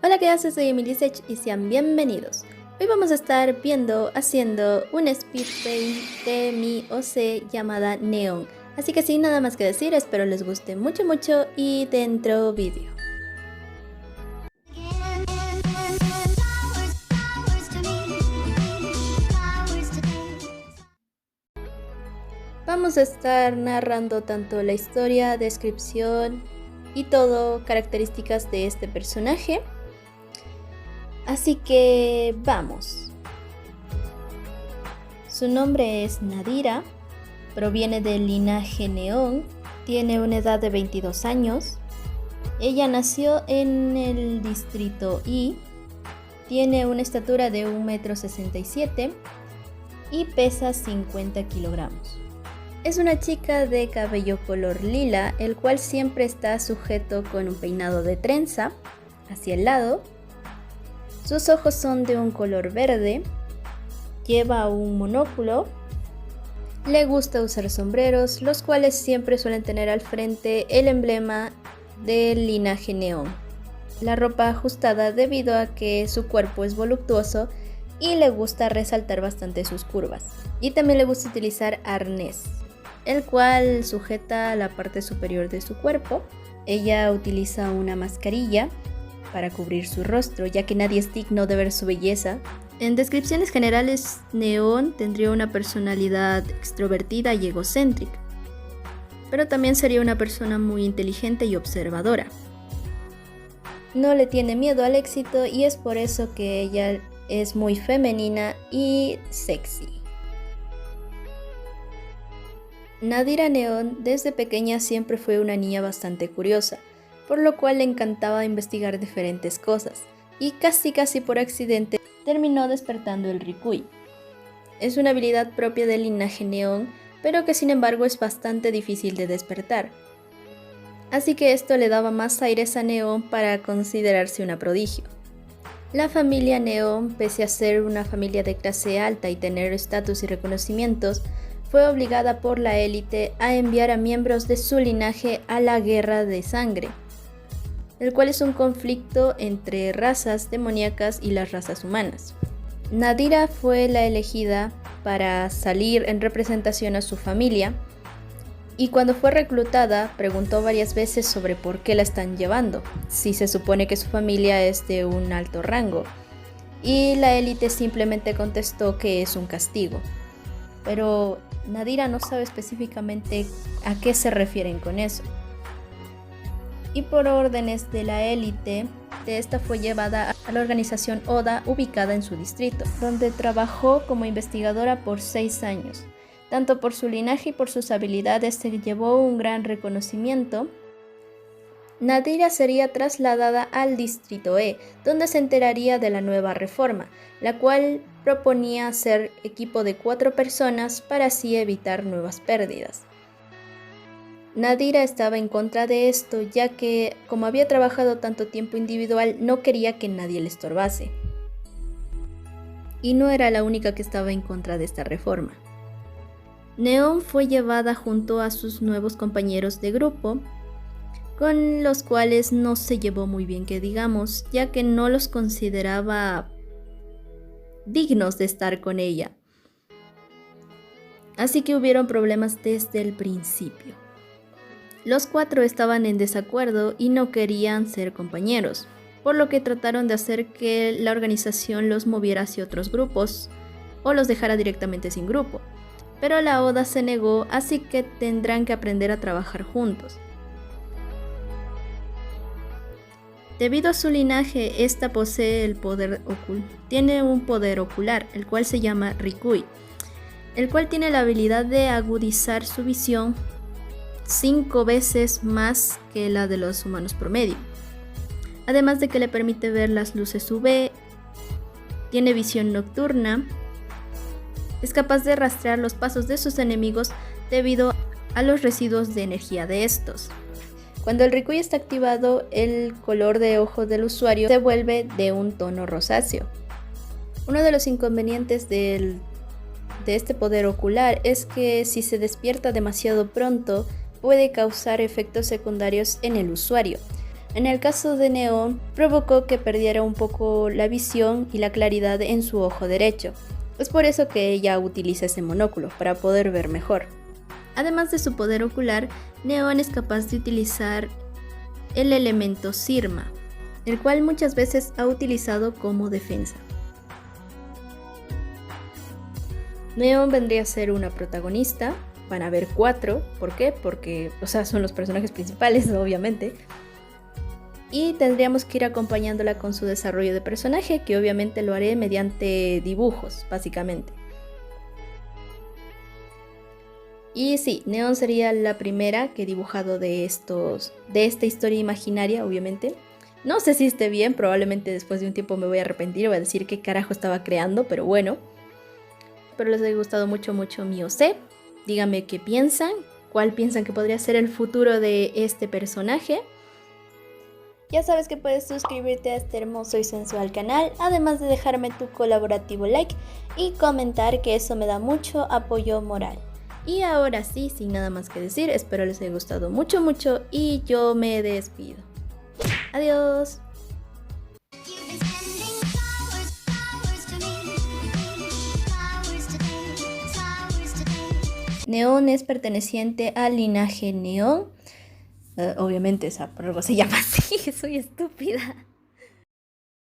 Hola, ¿qué haces? Soy Emilisech y sean bienvenidos. Hoy vamos a estar haciendo un speed paint de mi OC llamada Neon. Así que sin nada más que decir, espero les guste mucho y dentro vídeo. Vamos a estar narrando tanto la historia, descripción y todo, características de este personaje. Así que vamos. Su nombre es Nadira, proviene del linaje Neon, tiene una edad de 22 años. Ella nació en el distrito I, tiene una estatura de 1,67 m y pesa 50 kilogramos. Es una chica de cabello color lila, el cual siempre está sujeto con un peinado de trenza hacia el lado. Sus ojos son de un color verde, lleva un monóculo, le gusta usar sombreros, los cuales siempre suelen tener al frente el emblema del linaje Neon. La ropa ajustada debido a que su cuerpo es voluptuoso y le gusta resaltar bastante sus curvas. Y también le gusta utilizar arnés, el cual sujeta la parte superior de su cuerpo. Ella utiliza una mascarilla para cubrir su rostro, ya que nadie es digno de ver su belleza. En descripciones generales, Neon tendría una personalidad extrovertida y egocéntrica, pero también sería una persona muy inteligente y observadora. No le tiene miedo al éxito y es por eso que ella es muy femenina y sexy. Nadira Neon desde pequeña siempre fue una niña bastante curiosa, por lo cual le encantaba investigar diferentes cosas, y casi por accidente terminó despertando el Rikui. Es una habilidad propia del linaje Neon, pero que sin embargo es bastante difícil de despertar. Así que esto le daba más aires a Neon para considerarse una prodigio. La familia Neon, pese a ser una familia de clase alta y tener estatus y reconocimientos, fue obligada por la élite a enviar a miembros de su linaje a la Guerra de Sangre, el cual es un conflicto entre razas demoníacas y las razas humanas. Nadira fue la elegida para salir en representación a su familia, y cuando fue reclutada preguntó varias veces sobre por qué la están llevando, si se supone que su familia es de un alto rango, y la élite simplemente contestó que es un castigo. Pero Nadira no sabe específicamente a qué se refieren con eso. Y por órdenes de la élite, esta fue llevada a la organización Oda ubicada en su distrito, donde trabajó como investigadora por 6 años. Tanto por su linaje y por sus habilidades se llevó un gran reconocimiento. Nadira sería trasladada al distrito E, donde se enteraría de la nueva reforma, la cual proponía hacer equipo de 4 personas para así evitar nuevas pérdidas. Nadira estaba en contra de esto, ya que, como había trabajado tanto tiempo individual, no quería que nadie le estorbase. Y no era la única que estaba en contra de esta reforma. Neon fue llevada junto a sus nuevos compañeros de grupo, con los cuales no se llevó muy bien que digamos, ya que no los consideraba dignos de estar con ella. Así que hubieron problemas desde el principio. Los 4 estaban en desacuerdo y no querían ser compañeros, por lo que trataron de hacer que la organización los moviera hacia otros grupos o los dejara directamente sin grupo. Pero la Oda se negó, así que tendrán que aprender a trabajar juntos. Debido a su linaje, esta posee el poder oculto. Tiene un poder ocular, el cual se llama Rikui, el cual tiene la habilidad de agudizar su visión 5 veces más que la de los humanos promedio. Además de que le permite ver las luces UV, tiene visión nocturna, es capaz de rastrear los pasos de sus enemigos debido a los residuos de energía de estos. Cuando el Rikui está activado, el color de ojo del usuario se vuelve de un tono rosáceo. Uno de los inconvenientes de este poder ocular es que si se despierta demasiado pronto, puede causar efectos secundarios en el usuario. En el caso de Neon, provocó que perdiera un poco la visión y la claridad en su ojo derecho. Es por eso que ella utiliza ese monóculo, para poder ver mejor. Además de su poder ocular, Neon es capaz de utilizar el elemento Sirma, el cual muchas veces ha utilizado como defensa. Neon vendría a ser una protagonista, van a haber 4, ¿por qué? Porque, son los personajes principales, obviamente. Y tendríamos que ir acompañándola con su desarrollo de personaje, que obviamente lo haré mediante dibujos, básicamente. Y sí, Neon sería la primera que he dibujado de esta historia imaginaria, obviamente. No sé si esté bien, probablemente después de un tiempo me voy a arrepentir, voy a decir qué carajo estaba creando, pero bueno. Espero les haya gustado mucho mi OC. Díganme qué piensan, cuál piensan que podría ser el futuro de este personaje. Ya sabes que puedes suscribirte a este hermoso y sensual canal, además de dejarme tu colaborativo like y comentar, que eso me da mucho apoyo moral. Y ahora sí, sin nada más que decir, espero les haya gustado mucho y yo me despido. Adiós. Neon es perteneciente al linaje Neon. Obviamente, por algo se llama así, soy estúpida.